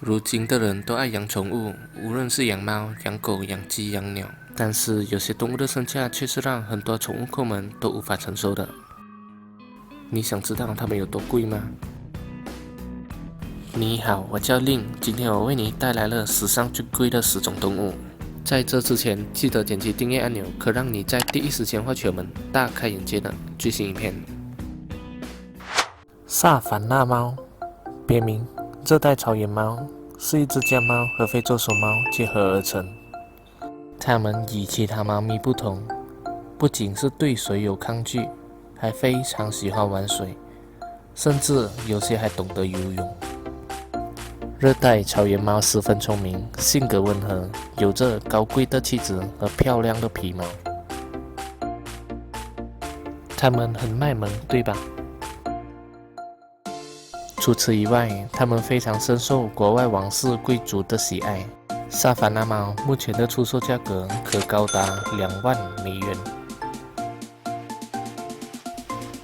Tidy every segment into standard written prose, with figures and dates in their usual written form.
如今的人都爱养宠物，无论是养猫、养狗、养鸡、养鸟，但是有些动物的身价却是让很多宠物控们都无法承受的。你想知道它们有多贵吗？你好，我叫令，今天我为你带来了史上最贵的10种动物。在这之前，记得点击订阅按钮，可让你在第一时间获取我们大开眼界的最新影片。萨凡纳猫，别名热带草原猫，是一只家猫和非洲熊猫结合而成。它们与其他猫咪不同，不仅是对水有抗拒，还非常喜欢玩水，甚至有些还懂得游泳。热带草原猫十分聪明，性格温和，有着高贵的气质和漂亮的皮毛。它们很卖萌，对吧？除此以外，它们非常深受国外王室贵族的喜爱。萨凡纳猫目前的出售价格可高达2万美元。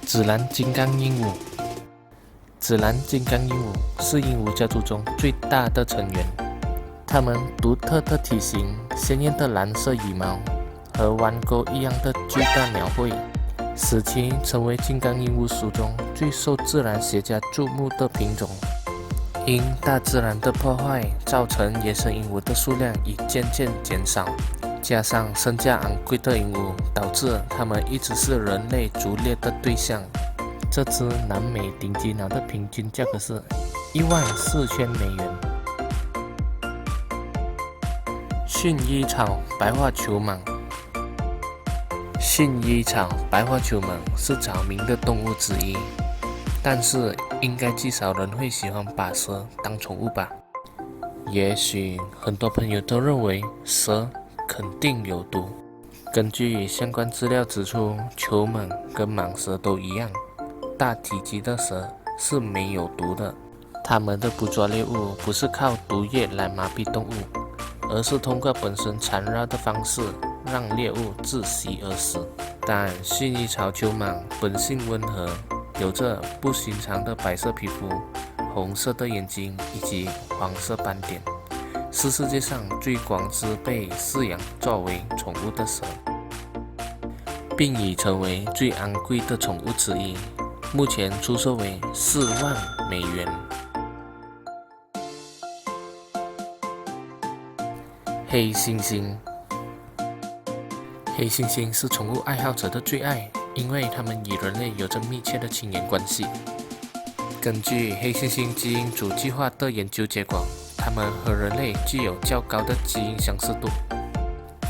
紫蓝金刚鹦鹉，紫蓝金刚鹦鹉是鹦鹉家族中最大的成员。它们独特的体型、鲜艳的蓝色羽毛和弯钩一样的巨大描绘，使其成为金刚鹦鹉属中最受自然学家注目的品种。因大自然的破坏，造成野生鹦鹉的数量已渐渐减少，加上身价昂贵的鹦鹉，导致它们一直是人类逐猎的对象。这只南美顶级鸟的平均价格是14000美元。薰衣草白花球蟒，薰衣草白花球蟒是早明的动物之一，但是应该极少人会喜欢把蛇当宠物吧？也许很多朋友都认为蛇肯定有毒。根据相关资料指出，球蟒跟蟒蛇都一样，大体积的蛇是没有毒的。它们的捕捉猎物不是靠毒液来麻痹动物，而是通过本身缠绕的方式让猎物窒息而死。但薰衣草球蟒本性温和，有着不寻常的白色皮肤、红色的眼睛以及黄色斑点，是世界上最广之被饲养作为宠物的蛇，并已成为最昂贵的宠物之一，目前出售为4万美元。黑猩猩，黑猩猩是宠物爱好者的最爱，因为它们与人类有着密切的亲缘关系。根据黑猩猩基因组计划的研究结果，它们和人类具有较高的基因相似度，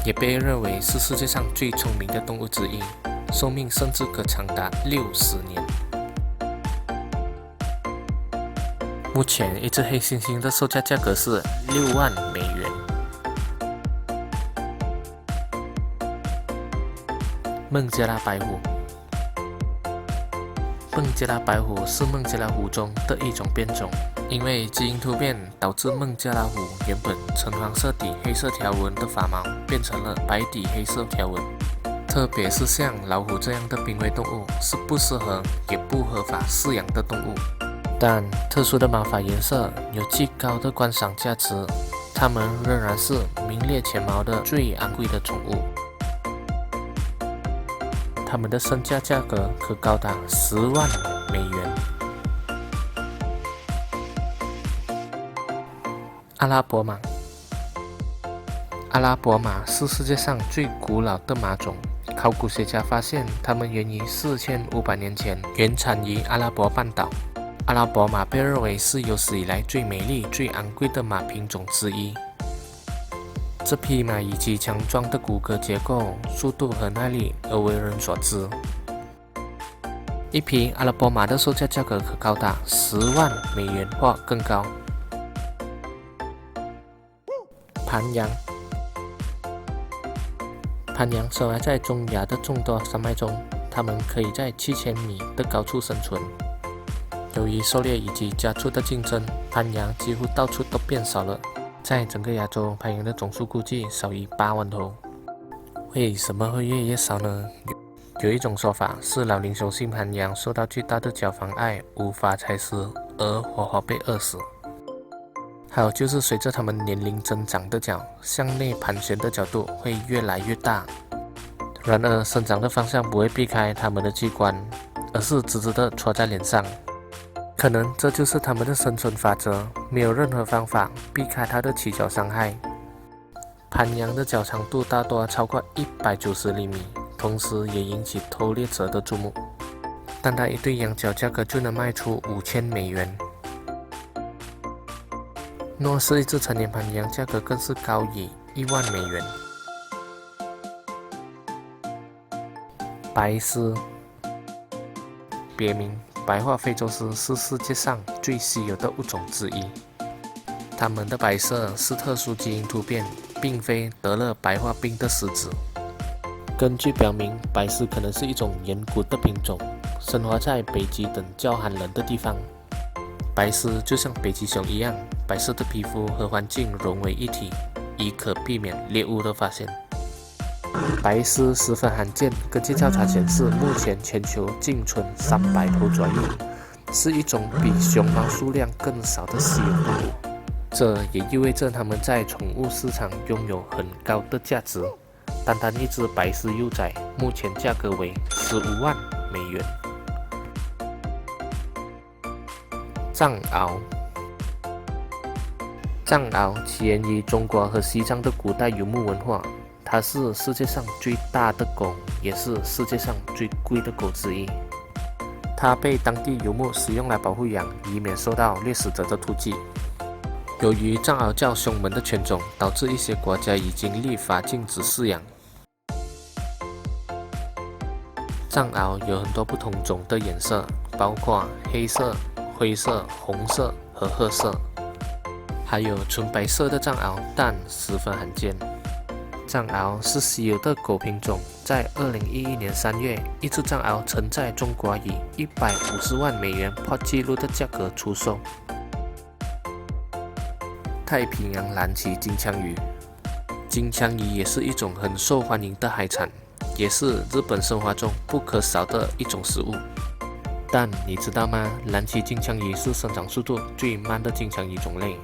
也被认为是世界上最聪明的动物之一，寿命甚至可长达60年。目前，一只黑猩猩的售价价格是6万美元。孟加拉白虎，孟加拉白虎是孟加拉虎中的一种变种，因为基因突变导致孟加拉虎原本橙黄色底黑色条纹的发毛变成了白底黑色条纹。特别是像老虎这样的濒危动物是不适合也不合法饲养的动物，但特殊的毛发颜色有极高的观赏价值，它们仍然是名列前茅的最昂贵的宠物。它们的身价价格可高达10万美元。阿拉伯马，阿拉伯马是世界上最古老的马种。考古学家发现，它们源于4500年前，原产于阿拉伯半岛。阿拉伯马被认为是有史以来最美丽、最昂贵的马品种之一。这匹马以其强壮的骨骼结构、速度和耐力而为人所知。一匹阿拉伯马的售价价格可高达10万美元或更高。盘羊，盘羊生活在中亚的众多山脉中，它们可以在7000米的高处生存。由于狩猎以及家畜的竞争，盘羊几乎到处都变少了。在整个亚洲，盘羊的总数估计少于8万头。为什么会越来越少呢？有一种说法是老龄雄性盘羊受到巨大的角妨碍，无法采食而活活被饿死。还有就是随着它们年龄增长的脚向内盘旋的角度会越来越大。然而生长的方向不会避开它们的器官，而是直直地戳在脸上。可能这就是它们的生存法则，没有任何方法避开它的起脚伤害。攀羊的脚长度大多超过190厘米，同时也引起偷猎者的注目。单单一对羊角价格就能卖出$5000。若是一只成年攀羊，价格更是高于$10,000。白狮，别名白化非洲狮，是世界上最稀有的物种之一。它们的白色是特殊基因突变，并非得了白化病的狮子。根据表明，白狮可能是一种远古的品种，生活在北极等较寒冷的地方。白狮就像北极熊一样，白色的皮肤和环境融为一体，以可避免猎物的发现。白狮十分罕见，根据调查显示，目前全球仅存300头左右，是一种比熊猫数量更少的稀有动物。这也意味着它们在宠物市场拥有很高的价值。单单一只白狮幼崽，目前价格为$15万。藏獒，藏獒起源于中国和西藏的古代游牧文化。它是世界上最大的狗，也是世界上最贵的狗之一。它被当地游牧使用来保护羊，以免受到掠食者的突击。由于藏獒较凶猛的犬种，导致一些国家已经立法禁止饲养。藏獒有很多不同种的颜色，包括黑色、灰色、红色和褐色，还有纯白色的藏獒，但十分罕见。藏獒是稀有的狗品种，在2011年3月，一只藏獒曾在中国以$150万破纪录的价格出售。太平洋蓝鳍金枪鱼，金枪鱼也是一种很受欢迎的海产，也是日本生活中不可少的一种食物。但你知道吗？蓝鳍金枪鱼是生长速度最慢的金枪鱼种类，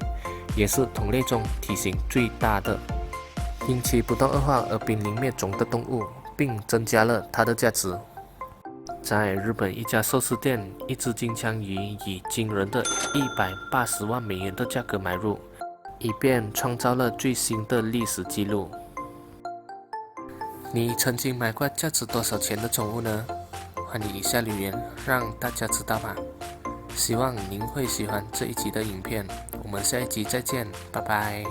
也是同类中体型最大的。因其不断恶化而濒临灭种的动物，并增加了它的价值。在日本一家寿司店，一只金枪鱼以惊人的$180万的价格买入，以便创造了最新的历史纪录。你曾经买过价值多少钱的宠物呢？欢迎以下留言让大家知道吧。希望您会喜欢这一集的影片，我们下一集再见，拜拜。